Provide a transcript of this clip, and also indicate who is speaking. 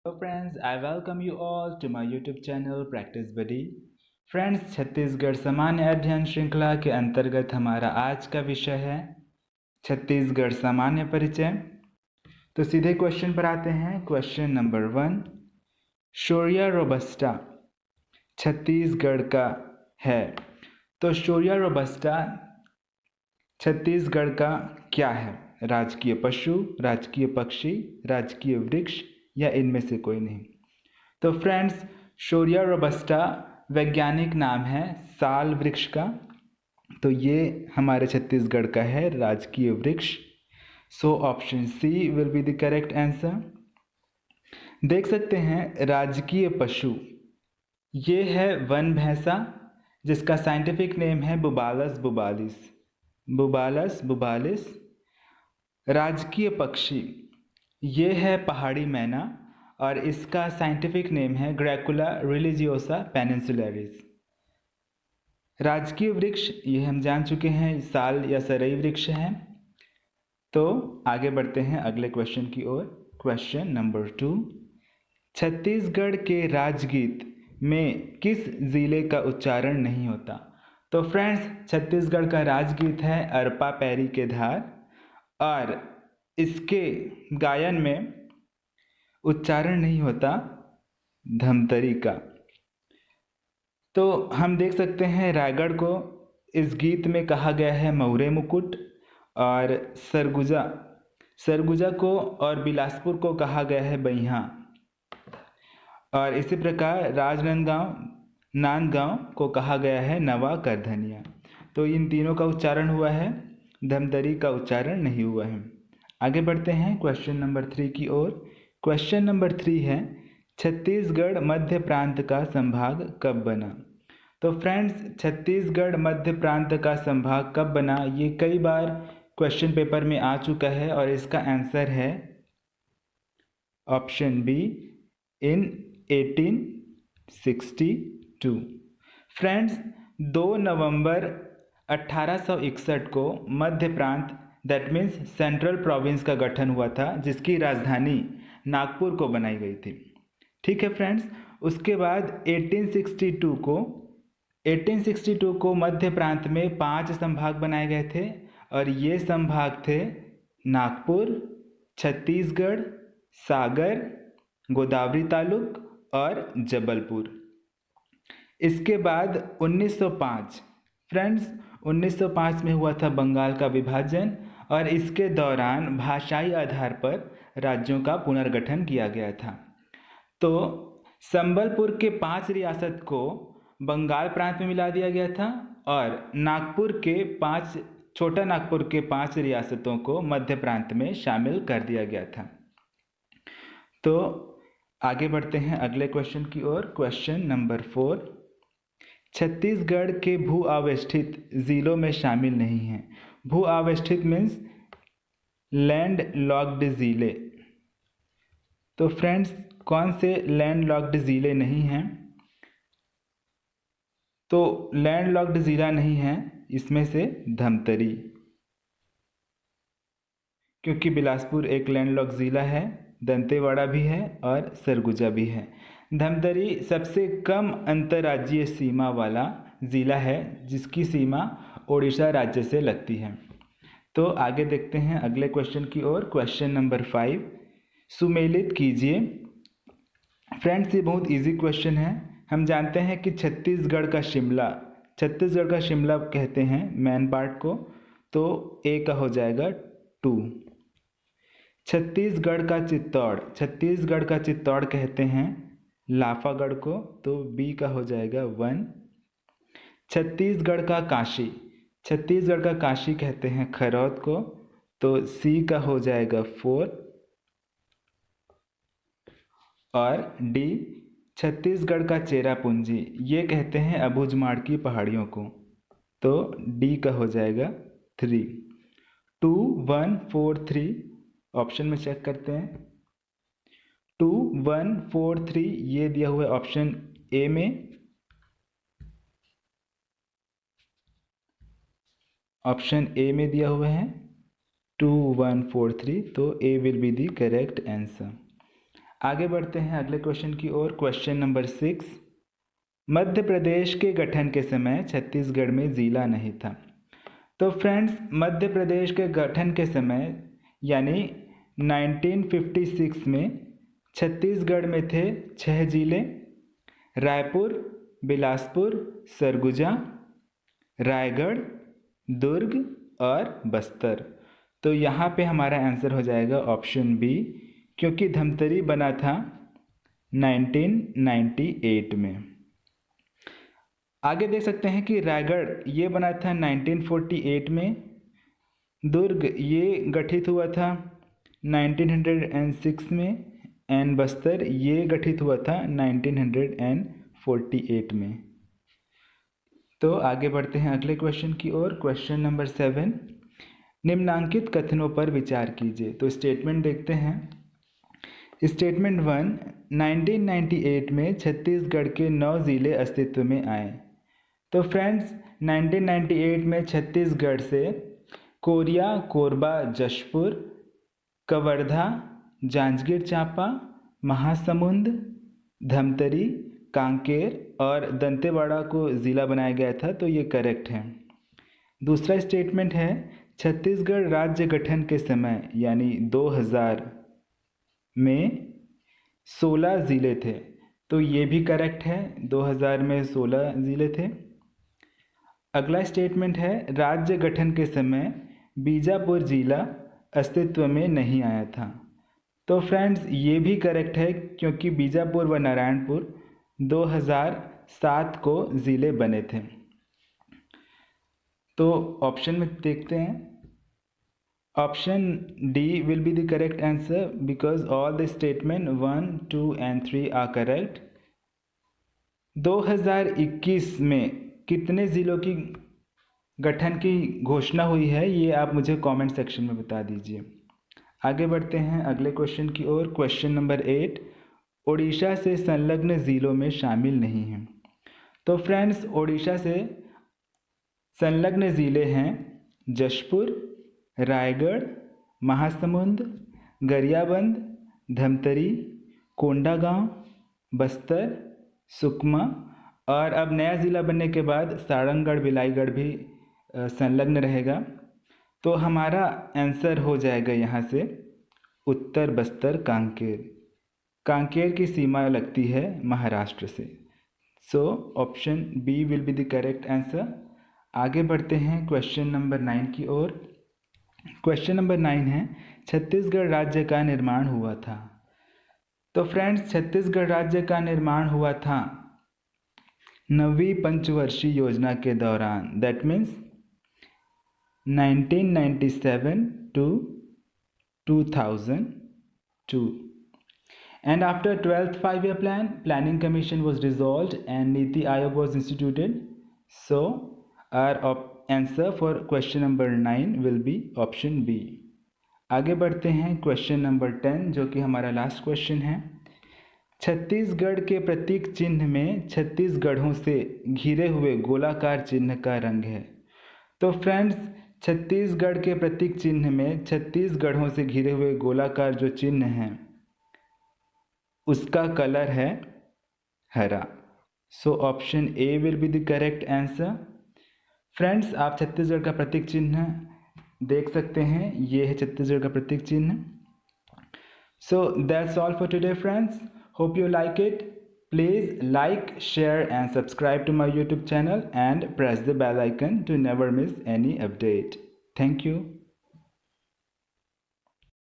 Speaker 1: Hello friends, I welcome you all to my YouTube channel Practice Buddy। Friends, Chhattisgarh सामान्य अध्ययन श्रृंखला के अंतर्गत हमारा आज का विषय है छत्तीसगढ़ सामान्य परिचय। तो सीधे क्वेश्चन पर आते हैं। क्वेश्चन नंबर 1, शोरिया रोबस्टा छत्तीसगढ़ का है। तो शोरिया रोबस्टा छत्तीसगढ़ का क्या है? राजकीय पशु, राजकीय पक्षी, राजकीय वृक्ष या इनमें से कोई नहीं। तो फ्रेंड्स, शोरिया रोबस्टा वैज्ञानिक नाम है साल वृक्ष का। तो ये हमारे छत्तीसगढ़ का है राजकीय वृक्ष। So option C will be the correct answer. देख सकते हैं राजकीय पशु ये है वन भैंसा, जिसका साइंटिफिक नेम है बुबालस बुबालिस। बुबालस बुबालिस। राजकीय पक्षी ये है पहाड़ी मैना और इसका साइंटिफिक नेम है ग्रैकुला रिलीजियोसा पेनिनसुलरिस। राजकीय वृक्ष ये हम जान चुके हैं साल या सरई वृक्ष है। तो आगे बढ़ते हैं अगले क्वेश्चन की ओर। क्वेश्चन नंबर 2, छत्तीसगढ़ के राजगीत में किस जिले का उच्चारण नहीं होता? तो फ्रेंड्स, छत्तीसगढ़ का राजगीत है अरपा पैरी के धार और इसके गायन में उच्चारण नहीं होता धमतरी का। तो हम देख सकते हैं रायगढ़ को इस गीत में कहा गया है मऊरे मुकुट, और सरगुजा को और बिलासपुर को कहा गया है बइहा, और इसी प्रकार नांदगांव को कहा गया है नवा करधनिया। तो इन तीनों का उच्चारण हुआ है, धमतरी का उच्चारण नहीं हुआ है। आगे बढ़ते हैं क्वेश्चन नंबर 3 की ओर। क्वेश्चन नंबर 3 है छत्तीसगढ़ मध्य प्रांत का संभाग कब बना? तो फ्रेंड्स, छत्तीसगढ़ मध्य प्रांत का संभाग कब बना, ये कई बार क्वेश्चन पेपर में आ चुका है और इसका आंसर है ऑप्शन बी, इन 1862। फ्रेंड्स, 2 नवंबर 1861 को मध्य प्रांत दैट मीन्स सेंट्रल प्रोविंस का गठन हुआ था, जिसकी राजधानी नागपुर को बनाई गई थी। ठीक है फ्रेंड्स, उसके बाद 1862 को मध्य प्रांत में 5 संभाग बनाए गए थे और ये संभाग थे नागपुर, छत्तीसगढ़, सागर, गोदावरी तालुक और जबलपुर। इसके बाद 1905 फ्रेंड्स, 1905 में हुआ था बंगाल का विभाजन और इसके दौरान भाषाई आधार पर राज्यों का पुनर्गठन किया गया था। तो संबलपुर के 5 रियासत को बंगाल प्रांत में मिला दिया गया था और छोटा नागपुर के 5 रियासतों को मध्य प्रांत में शामिल कर दिया गया था। तो आगे बढ़ते हैं अगले क्वेश्चन की ओर। क्वेश्चन नंबर 4, छत्तीसगढ़ के भू आवेष्टित जिलों में शामिल नहीं हैं। भू आवेष्टित मीन्स लैंड लॉक्ड जिले। तो फ्रेंड्स, कौन से लैंड लॉक्ड जिले नहीं हैं? तो लैंड लॉक्ड जिला नहीं है इसमें से धमतरी, क्योंकि बिलासपुर एक लैंड लॉक्ड जिला है, दंतेवाड़ा भी है और सरगुजा भी है। धमतरी सबसे कम अंतर्राज्यीय सीमा वाला जिला है, जिसकी सीमा ओडिशा राज्य से लगती है। तो आगे देखते हैं अगले क्वेश्चन की ओर। क्वेश्चन नंबर 5, सुमेलित कीजिए। फ्रेंड्स, ये बहुत इजी क्वेश्चन है। हम जानते हैं कि छत्तीसगढ़ का शिमला कहते हैं मैन पार्ट को, तो ए का हो जाएगा 2। छत्तीसगढ़ का चित्तौड़ कहते हैं लाफागढ़ को, तो बी का हो जाएगा 1। छत्तीसगढ़ का काशी कहते हैं खरौद को, तो सी का हो जाएगा 4। और डी, छत्तीसगढ़ का चेरापूंजी ये कहते हैं अबूझमाड़ की पहाड़ियों को, तो डी का हो जाएगा 3। 2 1 4 3 ऑप्शन में चेक करते हैं। 2 1 4 3 ये दिया हुआ है ऑप्शन ए में। ऑप्शन ए में दिया हुआ है 2 1 4 3, तो A will be the correct answer. आगे बढ़ते हैं अगले क्वेश्चन की ओर। क्वेश्चन नंबर 6, मध्य प्रदेश के गठन के समय छत्तीसगढ़ में ज़िला नहीं था। तो फ्रेंड्स, मध्य प्रदेश के गठन के समय यानी 1956 में छत्तीसगढ़ में थे 6 ज़िले: रायपुर, बिलासपुर, सरगुजा, रायगढ़, दुर्ग और बस्तर। तो यहाँ पे हमारा आंसर हो जाएगा ऑप्शन बी, क्योंकि धमतरी बना था 1998 में। आगे देख सकते हैं कि रायगढ़ ये बना था 1948 में, दुर्ग ये गठित हुआ था 1906 में एंड बस्तर ये गठित हुआ था 1948 में। तो आगे बढ़ते हैं अगले क्वेश्चन की ओर। क्वेश्चन नंबर 7, निम्नांकित कथनों पर विचार कीजिए। तो स्टेटमेंट देखते हैं। स्टेटमेंट 1, 1998 में छत्तीसगढ़ के 9 ज़िले अस्तित्व में आए। तो फ्रेंड्स, 1998 में छत्तीसगढ़ से कोरिया, कोरबा, जशपुर, कवर्धा, जांजगीर चांपा, महासमुंद, धमतरी, कांकेर और दंतेवाड़ा को ज़िला बनाया गया था। तो ये करेक्ट है। दूसरा स्टेटमेंट है, छत्तीसगढ़ राज्य गठन के समय यानी 2000 में 16 ज़िले थे। तो ये भी करेक्ट है, 2000 में 16 ज़िले थे। अगला स्टेटमेंट है, राज्य गठन के समय बीजापुर ज़िला अस्तित्व में नहीं आया था। तो फ्रेंड्स, ये भी करेक्ट है, क्योंकि बीजापुर व नारायणपुर 2007 को ज़िले बने थे। तो ऑप्शन में देखते हैं। Option D will be the correct answer because all the statement 1, 2 and 3 are correct. 2021 में कितने ज़िलों की गठन की घोषणा हुई है, ये आप मुझे कमेंट सेक्शन में बता दीजिए। आगे बढ़ते हैं अगले क्वेश्चन की ओर। क्वेश्चन नंबर 8, ओडिशा से संलग्न ज़िलों में शामिल नहीं हैं। तो फ्रेंड्स, ओडिशा से संलग्न ज़िले हैं जशपुर, रायगढ़, महासमुंद, गरियाबंद, धमतरी, कोंडागांव, बस्तर, सुकमा और अब नया ज़िला बनने के बाद सारंगगढ़, बिलाईगढ़ भी संलग्न रहेगा। तो हमारा आंसर हो जाएगा यहाँ से उत्तर बस्तर, कांकेर। कांकेर की सीमा लगती है महाराष्ट्र से। So option B will be the correct answer. आगे बढ़ते हैं क्वेश्चन नंबर 9 की ओर। क्वेश्चन नंबर 9 है, छत्तीसगढ़ राज्य का निर्माण हुआ था। तो फ्रेंड्स, छत्तीसगढ़ राज्य का निर्माण हुआ था 9वीं पंचवर्षीय योजना के दौरान, that means 1997 to 2002. And after 12th 5-year plan, Planning Commission was dissolved and Niti Aayog was instituted. So our answer for question number 9 will be option B. आगे बढ़ते हैं क्वेश्चन नंबर 10, जो कि हमारा लास्ट क्वेश्चन है। छत्तीसगढ़ के प्रतीक चिन्ह में छत्तीसगढ़ों से घिरे हुए गोलाकार चिन्ह का रंग है। तो फ्रेंड्स, छत्तीसगढ़ के प्रतीक चिन्ह में छत्तीसगढ़ों से घिरे हुए गोलाकार जो चिन्ह हैं उसका कलर है हरा। So option A will be the correct answer. Friends, आप छत्तीसगढ़ का प्रतीक चिन्ह देख सकते हैं, ये है छत्तीसगढ़ का प्रतीक चिन्ह। So that's all for today friends, hope you like it. Please like, share and subscribe to my YouTube channel and press the bell icon to never miss any update. Thank you.